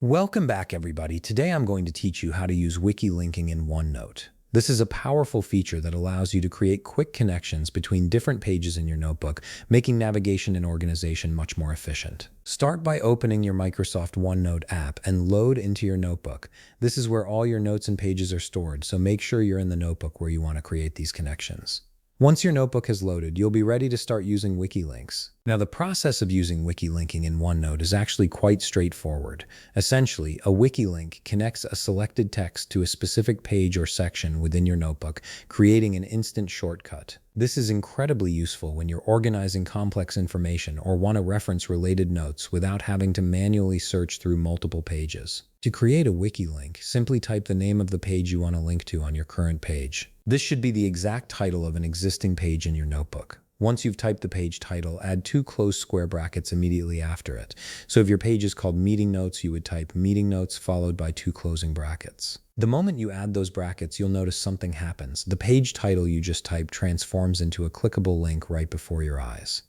Welcome back, everybody. Today I'm going to teach you how to use wiki linking in OneNote. This is a powerful feature that allows you to create quick connections between different pages in your notebook, making navigation and organization much more efficient. Start by opening your Microsoft OneNote app and load into your notebook. This is where all your notes and pages are stored, so make sure you're in the notebook where you want to create these connections. Once your notebook has loaded, you'll be ready to start using wiki links. Now, the process of using wiki linking in OneNote is actually quite straightforward. Essentially, a wiki link connects a selected text to a specific page or section within your notebook, creating an instant shortcut. This is incredibly useful when you're organizing complex information or want to reference related notes without having to manually search through multiple pages. To create a wiki link, simply type the name of the page you want to link to on your current page. This should be the exact title of an existing page in your notebook. Once you've typed the page title, add two closed square brackets immediately after it. So if your page is called Meeting Notes, you would type Meeting Notes followed by two closing brackets. The moment you add those brackets, you'll notice something happens. The page title you just typed transforms into a clickable link right before your eyes.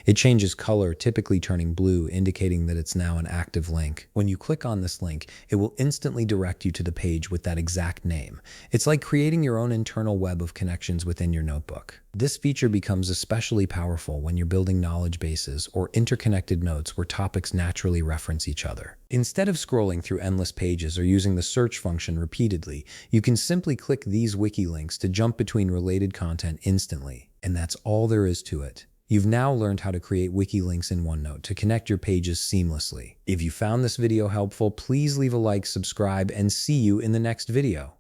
It changes color, typically turning blue, indicating that it's now an active link. When you click on this link, it will instantly direct you to the page with that exact name. It's like creating your own internal web of connections within your notebook. This feature becomes especially powerful when you're building knowledge bases or interconnected notes where topics naturally reference each other. Instead of scrolling through endless pages or using the search function repeatedly, you can simply click these wiki links to jump between related content instantly. And that's all there is to it. You've now learned how to create wiki links in OneNote to connect your pages seamlessly. If you found this video helpful, please leave a like, subscribe, and see you in the next video.